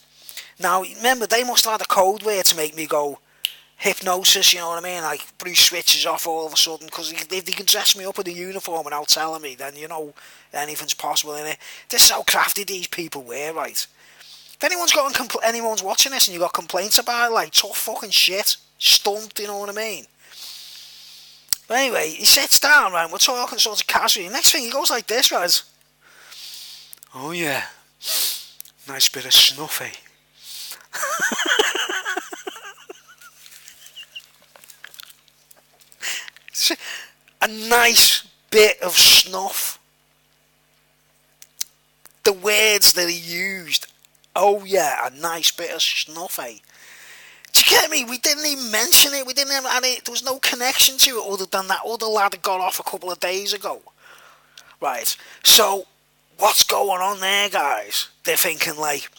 Speaker 1: Now, remember, they must have had a code word to make me go hypnosis, you know what I mean? Like, Bruce switches off all of a sudden, because if they can dress me up in a uniform without telling me, then, you know, anything's possible in it. This is how crafty these people were, right? If anyone's watching this and you got complaints about it, like, tough fucking shit, stumped, you know what I mean? But anyway, he sits down, right, we're talking sort of casually. Next thing, he goes like this, right? Oh yeah, nice bit of snuff, eh? A nice bit of snuff. The words that he used. Oh yeah, a nice bit of snuff, eh? Do you get me? We didn't even mention it. We didn't even add it. There was no connection to it other than that other lad that got off a couple of days ago. Right. So, what's going on there, guys? They're thinking like,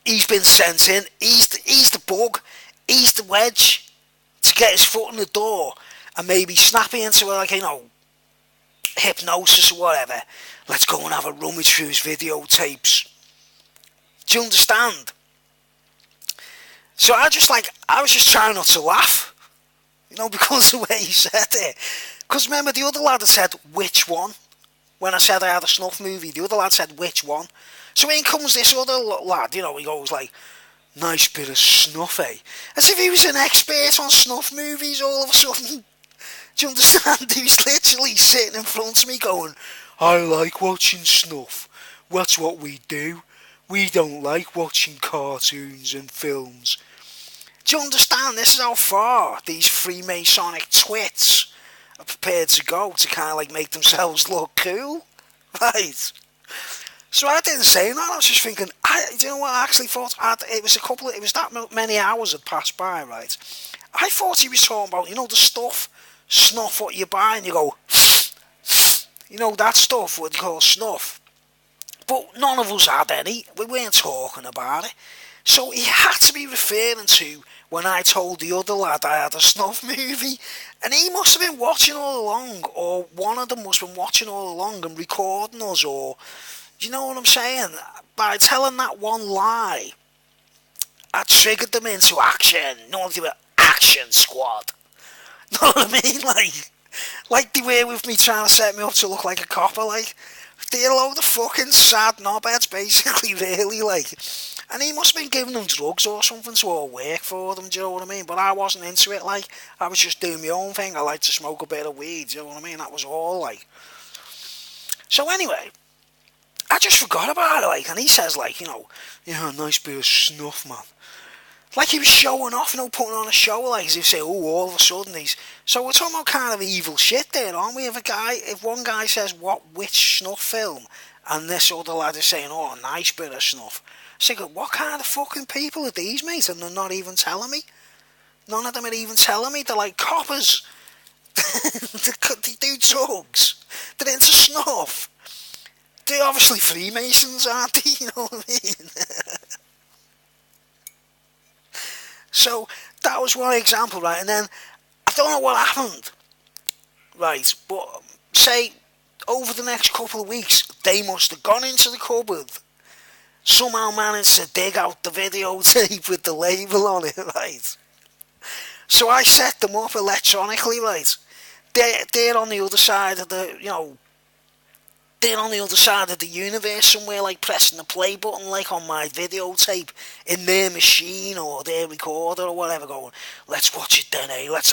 Speaker 1: he's been sent in. He's the bug. He's the wedge to get his foot in the door and maybe snap into like, you know, hip hypnosis or whatever. Let's go and have a rummage through his videotapes. Do you understand? So I was just trying not to laugh, because of the way he said it. Because remember, the other lad had said, which one? When I said I had a snuff movie, the other lad said, which one? So in comes this other lad, he goes like, nice bit of snuff, eh? As if he was an expert on snuff movies all of a sudden. Do you understand? He was literally sitting in front of me going, I like watching snuff. That's what we do. We don't like watching cartoons and films. Do you understand? This is how far these Freemasonic twits are prepared to go to kind of like make themselves look cool. Right? So I didn't say that. I was just thinking, do you know what I actually thought? It was that many hours had passed by, right? I thought he was talking about, the stuff, snuff what you buy and you go, that stuff, what you call snuff. But none of us had any. We weren't talking about it. So he had to be referring to when I told the other lad I had a snuff movie. And he must have been watching all along, or one of them must have been watching all along and recording us, or... Do you know what I'm saying? By telling that one lie, I triggered them into action. Action squad. Know what I mean? Like they were with me trying to set me up to look like a copper, they're a load of fucking sad knobheads, basically, really, And he must have been giving them drugs or something to all work for them, do you know what I mean? But I wasn't into it, I was just doing my own thing. I like to smoke a bit of weed, do you know what I mean? That was all, So anyway, I just forgot about it, and he says, a nice bit of snuff, man. Like he was showing off, putting on a show, as if say, all of a sudden he's... So we're talking about kind of evil shit there, aren't we? If one guy says, which snuff film, and this other lad is saying, a nice bit of snuff. I say, what kind of fucking people are these, mate? And they're not even telling me. None of them are even telling me. They're like coppers. They do drugs. They're into snuff. They're obviously Freemasons, aren't they? You know what I mean? So, that was one example, right? And then, I don't know what happened, right? But, say, over the next couple of weeks, they must have gone into the cupboard, somehow managed to dig out the videotape with the label on it, right? So I set them up electronically, right? They're on the other side of the, they're on the other side of the universe somewhere, pressing the play button, on my videotape, in their machine or their recorder or whatever, going, let's watch it then, eh? Let's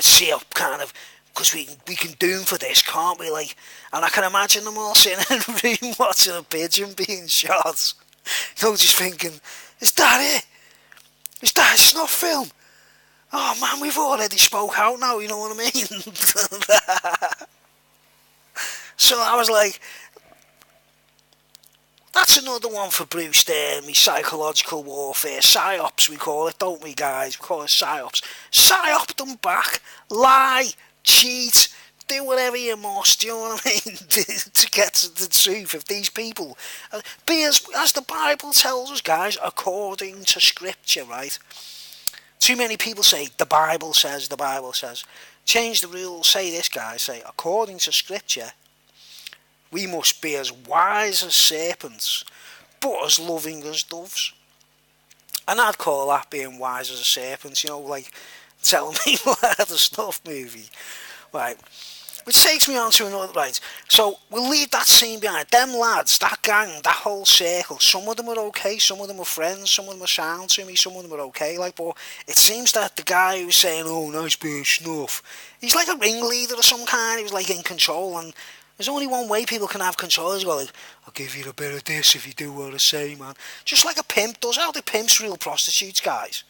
Speaker 1: see how kind of, because we can do them for this, can't we? And I can imagine them all sitting in a room watching a pigeon being shot. Just thinking, is that it? Is that a snuff film? Oh man, we've already spoke out now, you know what I mean? So I was like, that's another one for Bruce there, me psychological warfare. Psyops we call it, don't we guys? We call it psyops. Psyop them back, lie, cheat, do whatever you must, you know what I mean, to get to the truth of these people. Be as the Bible tells us, guys, according to Scripture, right? Too many people say, the Bible says, the Bible says. Change the rules, say this, guys, say, according to Scripture, we must be as wise as serpents, but as loving as doves. And I'd call that being wise as a serpent, telling people I had a snuff movie. Right. Which takes me on to another, right. So, we'll leave that scene behind. Them lads, that gang, that whole circle, some of them are okay, some of them are friends, some of them are sound to me, some of them are okay, but it seems that the guy who's saying, nice bit of snuff, he's like a ringleader of some kind, he was in control, and there's only one way people can have control, is go I'll give you a bit of this if you do what I say, man. Just like a pimp does. How do pimps rule prostitutes, guys?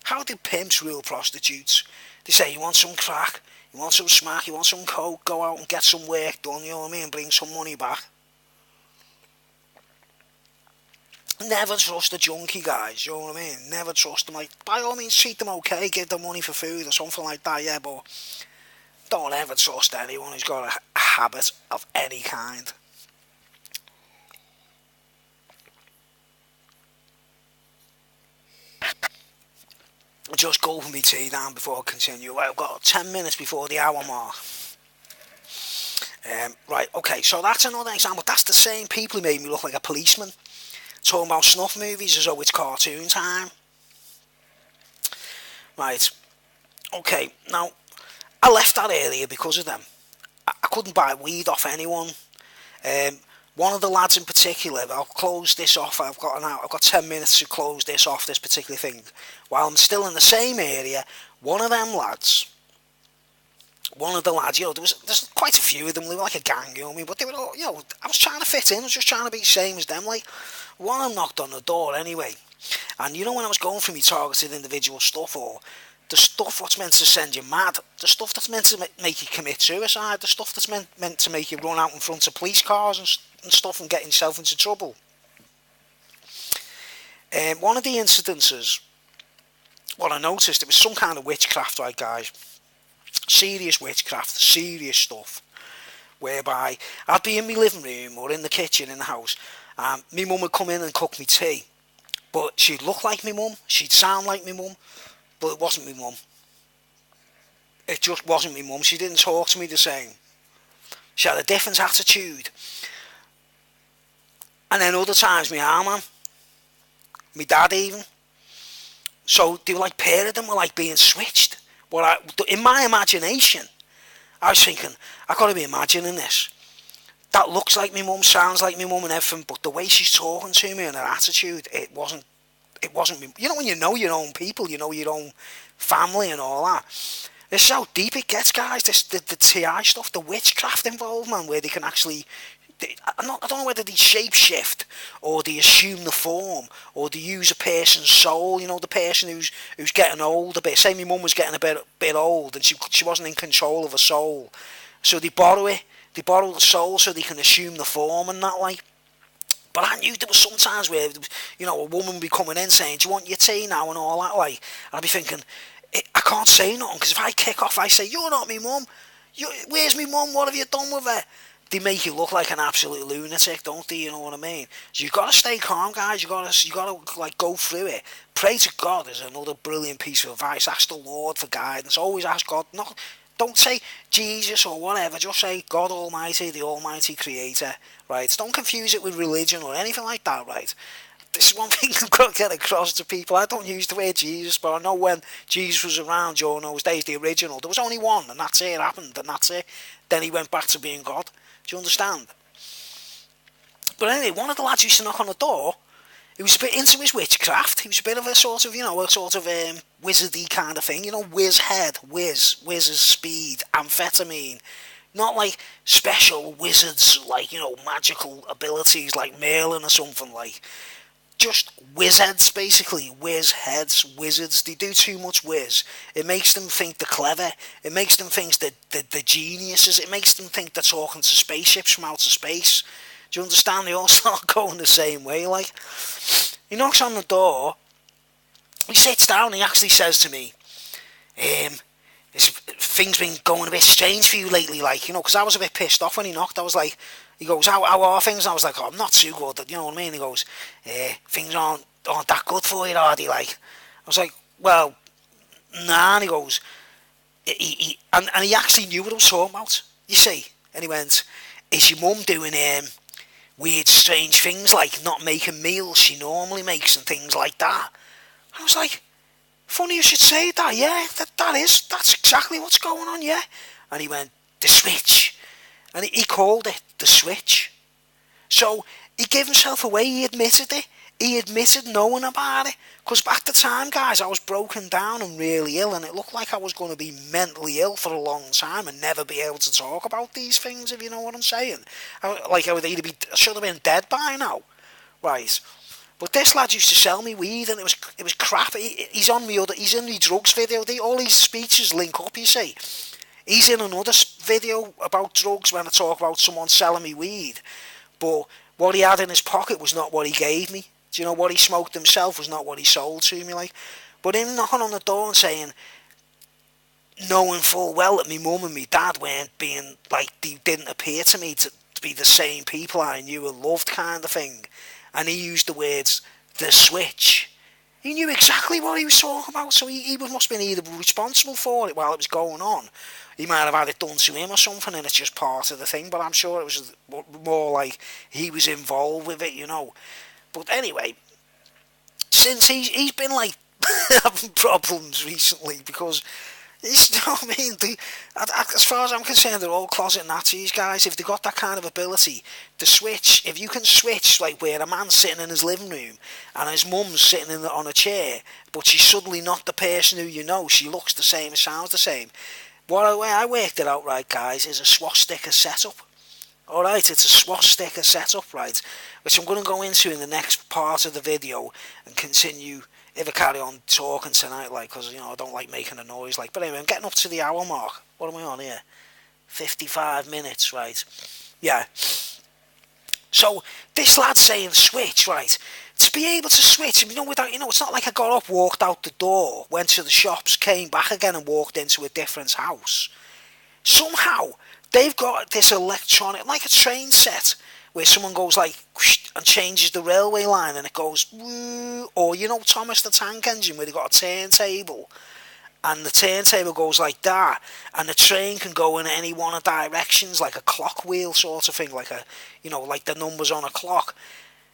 Speaker 1: How do pimps rule prostitutes? They say, you want some crack, you want some smack, you want some coke, go out and get some work done, you know what I mean, bring some money back. Never trust a junkie, guys, you know what I mean? Never trust them. By all means, treat them okay, give them money for food or something like that, yeah, but don't ever trust anyone who's got a habit of any kind. Just gulping my tea down before I continue. I've got 10 minutes before the hour mark. Right, okay, so that's another example. That's the same people who made me look like a policeman. Talking about snuff movies as though it's cartoon time. Right, okay, now, I left that area because of them. I couldn't buy weed off anyone. Um, One of the lads in particular, I'll close this off. I've got 10 minutes to close this off, this particular thing. While I'm still in the same area, one of them lads, one of the lads, there's quite a few of them. They were like a gang, you know what I mean? But they were all, I was trying to fit in. I was just trying to be the same as them. Like, one of them knocked on the door anyway. And when I was going through my targeted individual stuff, or the stuff what's meant to send you mad, the stuff that's meant to make you commit suicide, the stuff that's meant to make you run out in front of police cars and stuff and get yourself into trouble. One of the incidences, what I noticed, it was some kind of witchcraft, right, guys? Serious witchcraft, serious stuff. Whereby I'd be in my living room or in the kitchen in the house, and my mum would come in and cook me tea. But she'd look like my mum, she'd sound like my mum, but it wasn't my mum. It just wasn't my mum. She didn't talk to me the same. She had a different attitude. And then other times, my man, my dad even. So they were like, pair of them were like being switched. In my imagination, I was thinking, I've got to be imagining this. That looks like my mum, sounds like my mum and everything, but the way she's talking to me and her attitude, it wasn't me. When you know your own people, you know your own family and all that. This is how deep it gets, guys. The TI stuff, the witchcraft involved, man, where they can actually... I don't know whether they shape shift or they assume the form or they use a person's soul. The person who's getting old a bit. Say my mum was getting a bit old and she wasn't in control of her soul, so they borrow it. They borrow the soul so they can assume the form and that, like. But I knew there was sometimes where a woman would be coming in saying, "Do you want your tea now?" and all that, like. And I'd be thinking, I can't say nothing because if I kick off, I say, "You're not me mum. Where's me mum? What have you done with her?" They make you look like an absolute lunatic, don't they? You know what I mean? So you've got to stay calm, guys. You got to like go through it. Pray to God is another brilliant piece of advice. Ask the Lord for guidance. Always ask God. Don't say Jesus or whatever. Just say God Almighty, the Almighty Creator. Right? Don't confuse it with religion or anything like that. Right? This is one thing I've got to get across to people. I don't use the word Jesus, but I know when Jesus was around during those days, the original, there was only one, and that's it. It happened, and that's it. Then he went back to being God. Do you understand? But anyway, one of the lads used to knock on the door. He was a bit into his witchcraft. He was a bit of a sort of, wizardy kind of thing. Whiz head, wizard's speed, amphetamine. Not like special wizards, like, magical abilities like Merlin or something, like. Just whiz-heads, basically. Whiz-heads, wizards. They do too much whiz. It makes them think they're clever. It makes them think that they're geniuses. It makes them think they're talking to spaceships from outer space. Do you understand? They all start going the same way, like. He knocks on the door. He sits down and he actually says to me, things been going a bit strange for you lately, like, because I was a bit pissed off when he knocked. I was like, he goes, how are things? And I was like, I'm not too good, you know what I mean? He goes, things aren't that good for you, are they, like? I was like, well, nah, and he goes, he actually knew what I was talking about, you see? And he went, is your mum doing weird, strange things, like not making meals she normally makes and things like that? I was like, funny you should say that, yeah, that's exactly what's going on, yeah. And he went, the switch. And he called it the switch. So he gave himself away, he admitted it. He admitted knowing about it. Because at the time, guys, I was broken down and really ill, and it looked like I was going to be mentally ill for a long time and never be able to talk about these things, if you know what I'm saying. I should have been dead by now. Right. But this lad used to sell me weed, and it was crap. He's in the drugs video. All these speeches link up, you see. He's in another video about drugs when I talk about someone selling me weed. But what he had in his pocket was not what he gave me. Do you know, what he smoked himself was not what he sold to me, like. But him knocking on the door and saying, knowing full well that my mum and my dad weren't being, like, they didn't appear to me to be the same people I knew and loved, kind of thing. And he used the words, the switch. He knew exactly what he was talking about, so he must have been either responsible for it while it was going on. He might have had it done to him or something, and it's just part of the thing, but I'm sure it was more like he was involved with it, you know. But anyway, since he's been like having problems recently because it's, you know what I mean? As far as I'm concerned, they're all closet Nazis, guys. If they got that kind of ability to switch, if you can switch, like where a man's sitting in his living room and his mum's sitting on a chair, but she's suddenly not the person who you know, she looks the same, sounds the same. What way I worked it out, right, guys, is a swastika setup. Alright, it's a swastika setup, right, which I'm going to go into in the next part of the video and continue if I carry on talking tonight, like, because, you know, I don't like making a noise, like, but anyway, I'm getting up to the hour mark. What am I on here? 55 minutes, right? Yeah. So, this lad's saying switch, right? To be able to switch, you know, without, you know, it's not like I got up, walked out the door, went to the shops, came back again and walked into a different house. Somehow, they've got this electronic, like a train set, where someone goes like whoosh, and changes the railway line and it goes whoo, or you know Thomas the Tank Engine where they got a turntable and the turntable goes like that and the train can go in any one of directions like a clock wheel sort of thing, like a, you know, like the numbers on a clock.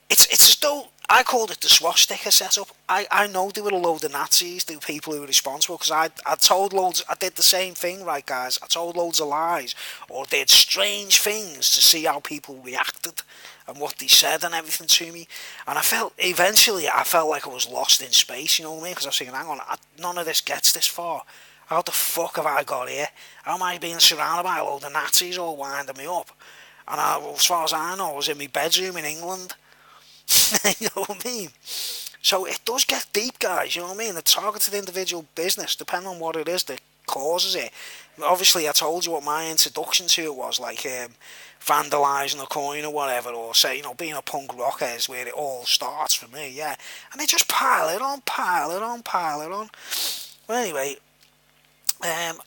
Speaker 1: It's as though I called it the swastika setup. I know there were a load of Nazis, there were people who were responsible, because I told loads, I did the same thing, right, guys? I told loads of lies, or did strange things to see how people reacted and what they said and everything to me. And eventually I felt like I was lost in space, you know what I mean? Because I was thinking, hang on, none of this gets this far. How the fuck have I got here? How am I being surrounded by a load of Nazis all winding me up? And as far as I know, I was in my bedroom in England. You know what I mean? So it does get deep, guys, you know what I mean? The targeted individual business, depending on what it is that causes it. Obviously, I told you what my introduction to it was, like vandalising a coin or whatever, or say, you know, being a punk rocker is where it all starts for me, yeah. And they just pile it on. Well, anyway,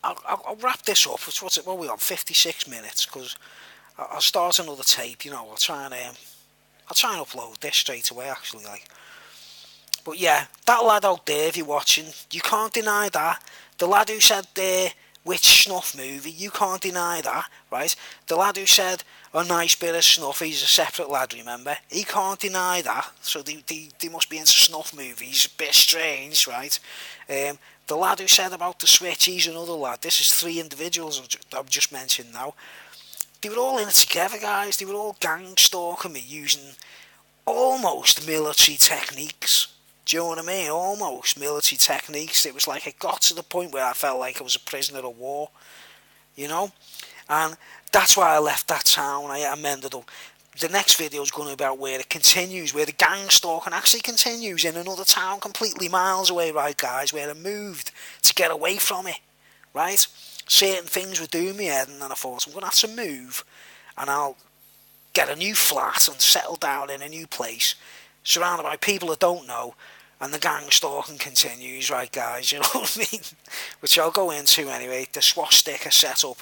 Speaker 1: I'll wrap this up. What's it? What are we on? 56 minutes, because I'll start another tape, you know. I'll try and upload this straight away, actually, like. But yeah, that lad out there, if you're watching, you can't deny that. The lad who said which snuff movie, you can't deny that, right? The lad who said a nice bit of snuff, he's a separate lad, remember? He can't deny that, so they must be into snuff movies, a bit strange, right? The lad who said about the switch, he's another lad. This is 3 individuals I've just mentioned now. They were all in it together, guys. They were all gang stalking me using almost military techniques. Do you know what I mean? Almost military techniques. It was like it got to the point where I felt like I was a prisoner of war, you know? And that's why I left that town. I ended up. The next video is going to be about where it continues, where the gang stalking actually continues in another town completely miles away, right, guys? Where I moved to get away from it, right? Certain things were doing me head, and then I thought, I'm going to have to move, and I'll get a new flat and settle down in a new place, surrounded by people I don't know, and the gang stalking continues, right, guys, you know what I mean? Which I'll go into anyway, the swastika setup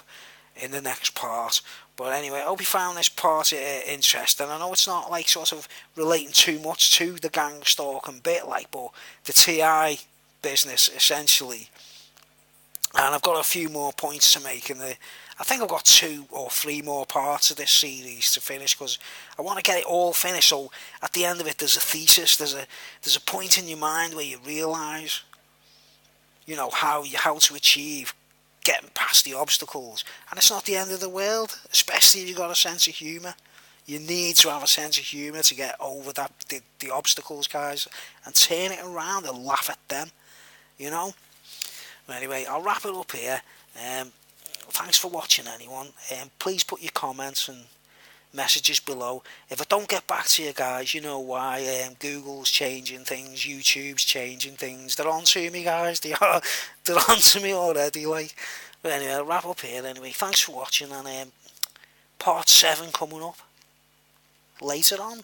Speaker 1: in the next part. But anyway, I hope you found this part interesting. I know it's not like sort of relating too much to the gang stalking bit, like, but the TI business essentially. And I've got a few more points to make in I think I've got 2 or 3 more parts of this series to finish, because I want to get it all finished. So at the end of it, there's a thesis, there's a point in your mind where you realise, you know, how to achieve getting past the obstacles. And it's not the end of the world, especially if you've got a sense of humour. You need to have a sense of humour to get over the obstacles, guys, and turn it around and laugh at them, you know. Anyway, I'll wrap it up here. Thanks for watching, anyone. Please put your comments and messages below. If I don't get back to you guys, you know why. Google's changing things, YouTube's changing things. They're on to me, guys. They're on to me already, like. But anyway, I'll wrap up here anyway. Thanks for watching, and part 7 coming up later on.